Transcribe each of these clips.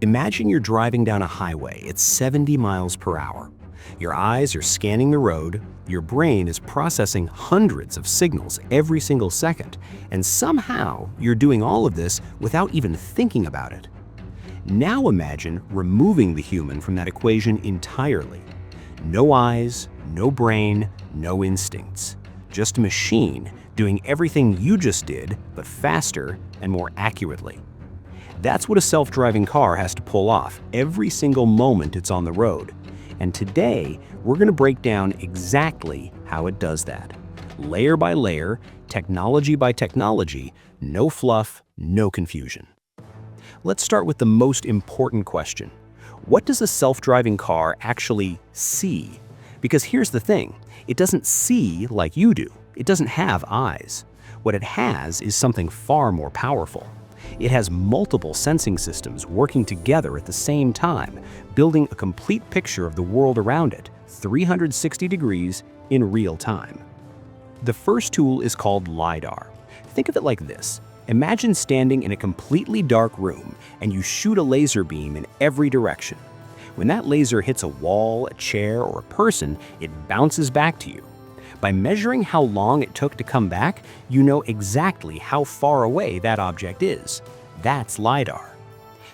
Imagine you're driving down a highway at 70 miles per hour. Your eyes are scanning the road, your brain is processing hundreds of signals every single second, and somehow you're doing all of this without even thinking about it. Now imagine removing the human from that equation entirely. No eyes, no brain, no instincts. Just a machine doing everything you just did, but faster and more accurately. That's what a self-driving car has to pull off every single moment it's on the road. And today, we're going to break down exactly how it does that. Layer by layer, technology by technology, no fluff, no confusion. Let's start with the most important question. What does a self-driving car actually see? Because here's the thing, it doesn't see like you do. It doesn't have eyes. What it has is something far more powerful. It has multiple sensing systems working together at the same time, building a complete picture of the world around it, 360 degrees in real time. The first tool is called LiDAR. Think of it like this. Imagine standing in a completely dark room and you shoot a laser beam in every direction. When that laser hits a wall, a chair, or a person, it bounces back to you. By measuring how long it took to come back, you know exactly how far away that object is. That's LiDAR.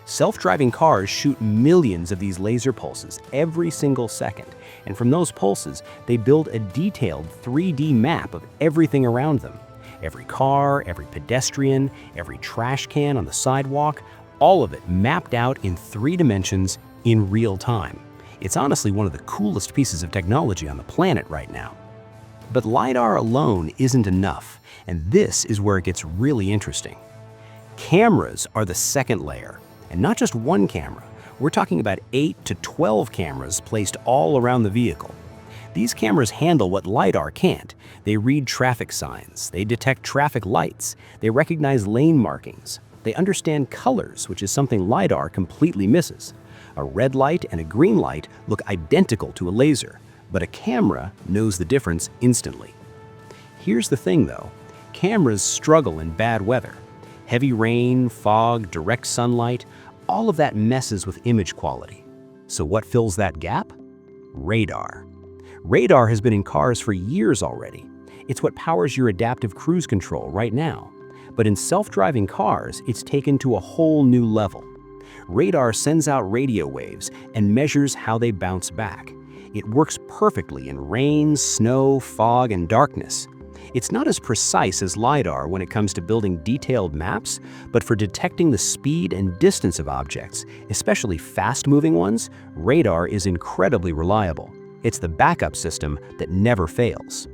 Self-driving cars shoot millions of these laser pulses every single second, and from those pulses, they build a detailed 3D map of everything around them. Every car, every pedestrian, every trash can on the sidewalk, all of it mapped out in 3 dimensions in real time. It's honestly one of the coolest pieces of technology on the planet right now. But LiDAR alone isn't enough, and this is where it gets really interesting. Cameras are the second layer, and not just one camera. We're talking about 8 to 12 cameras placed all around the vehicle. These cameras handle what LiDAR can't. They read traffic signs, they detect traffic lights, they recognize lane markings, they understand colors, which is something LiDAR completely misses. A red light and a green light look identical to a laser, but a camera knows the difference instantly. Here's the thing though, cameras struggle in bad weather. Heavy rain, fog, direct sunlight, all of that messes with image quality. So what fills that gap? Radar. Radar has been in cars for years already. It's what powers your adaptive cruise control right now. But in self-driving cars, it's taken to a whole new level. Radar sends out radio waves and measures how they bounce back. It works perfectly in rain, snow, fog, and darkness. It's not as precise as LiDAR when it comes to building detailed maps, but for detecting the speed and distance of objects, especially fast-moving ones, radar is incredibly reliable. It's the backup system that never fails.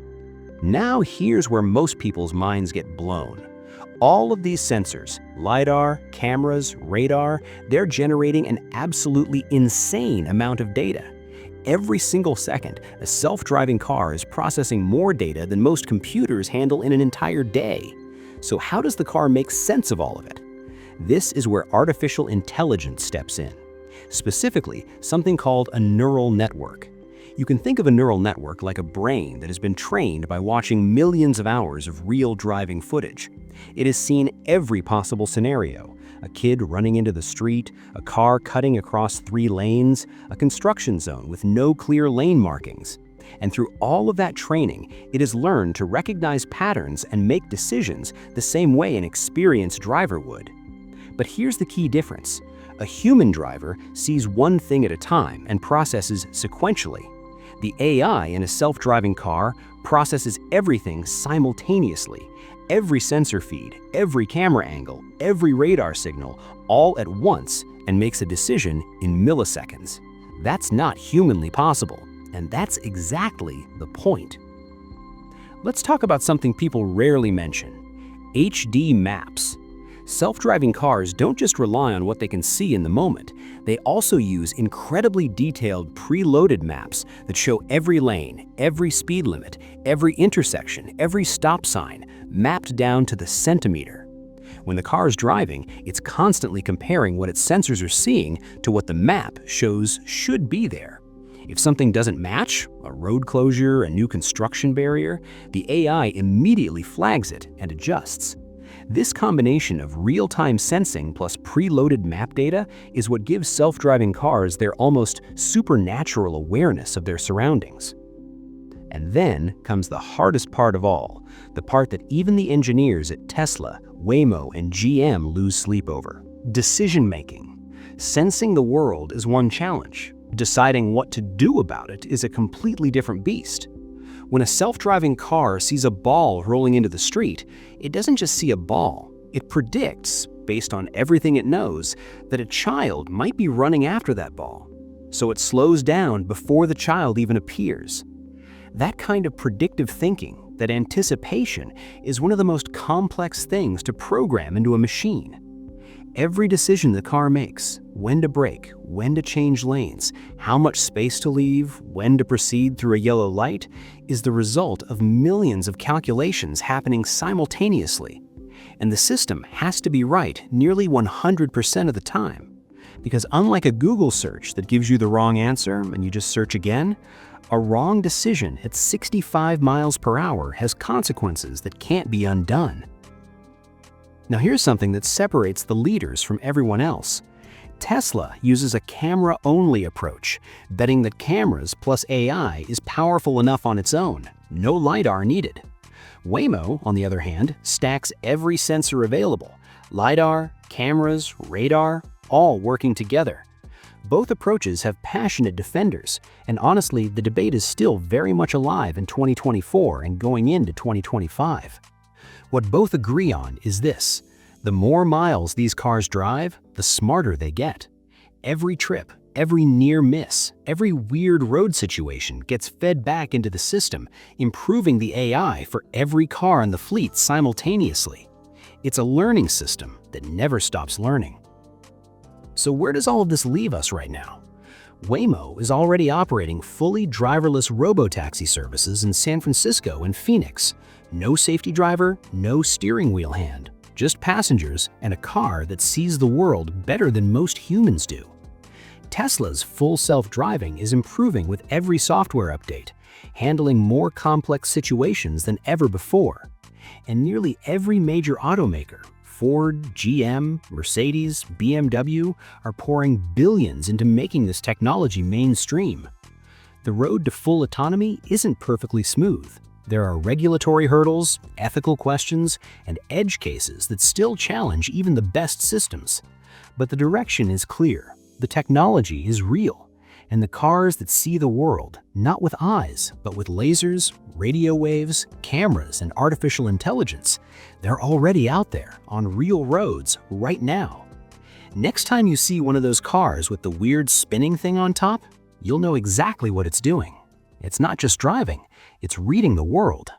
Now here's where most people's minds get blown. All of these sensors, LiDAR, cameras, radar, they're generating an absolutely insane amount of data. Every single second, a self-driving car is processing more data than most computers handle in an entire day. So how does the car make sense of all of it? This is where artificial intelligence steps in. Specifically, something called a neural network. You can think of a neural network like a brain that has been trained by watching millions of hours of real driving footage. It has seen every possible scenario. A kid running into the street, a car cutting across 3 lanes, a construction zone with no clear lane markings. And through all of that training, it has learned to recognize patterns and make decisions the same way an experienced driver would. But here's the key difference. A human driver sees one thing at a time and processes sequentially. The AI in a self-driving car processes everything simultaneously. Every sensor feed, every camera angle, every radar signal, all at once, and makes a decision in milliseconds. That's not humanly possible, and that's exactly the point. Let's talk about something people rarely mention: HD maps. Self-driving cars don't just rely on what they can see in the moment. They also use incredibly detailed preloaded maps that show every lane, every speed limit, every intersection, every stop sign, mapped down to the centimeter. When the car is driving, it's constantly comparing what its sensors are seeing to what the map shows should be there. If something doesn't match, a road closure, a new construction barrier, the AI immediately flags it and adjusts. This combination of real-time sensing plus preloaded map data is what gives self-driving cars their almost supernatural awareness of their surroundings. And then comes the hardest part of all, the part that even the engineers at Tesla, Waymo, and GM lose sleep over: decision-making. Sensing the world is one challenge. Deciding what to do about it is a completely different beast. When a self-driving car sees a ball rolling into the street, it doesn't just see a ball. It predicts, based on everything it knows, that a child might be running after that ball. So it slows down before the child even appears. That kind of predictive thinking, that anticipation, is one of the most complex things to program into a machine. Every decision the car makes, when to brake, when to change lanes, how much space to leave, when to proceed through a yellow light, is the result of millions of calculations happening simultaneously. And the system has to be right nearly 100% of the time. Because unlike a Google search that gives you the wrong answer and you just search again, a wrong decision at 65 miles per hour has consequences that can't be undone. Now here's something that separates the leaders from everyone else. Tesla uses a camera-only approach, betting that cameras plus AI is powerful enough on its own, no LiDAR needed. Waymo, on the other hand, stacks every sensor available: LiDAR, cameras, radar, all working together. Both approaches have passionate defenders, and honestly, the debate is still very much alive in 2024 and going into 2025. What both agree on is this: the more miles these cars drive, the smarter they get. Every trip, every near miss, every weird road situation gets fed back into the system, improving the AI for every car in the fleet simultaneously. It's a learning system that never stops learning. So where does all of this leave us right now? Waymo is already operating fully driverless robotaxi services in San Francisco and Phoenix. No safety driver, no steering wheel hand, just passengers and a car that sees the world better than most humans do. Tesla's full self-driving is improving with every software update, handling more complex situations than ever before. And nearly every major automaker, Ford, GM, Mercedes, BMW, are pouring billions into making this technology mainstream. The road to full autonomy isn't perfectly smooth. There are regulatory hurdles, ethical questions, and edge cases that still challenge even the best systems. But the direction is clear. The technology is real, and the cars that see the world, not with eyes, but with lasers, radio waves, cameras, and artificial intelligence, they're already out there on real roads right now. Next time you see one of those cars with the weird spinning thing on top, you'll know exactly what it's doing. It's not just driving, it's reading the world.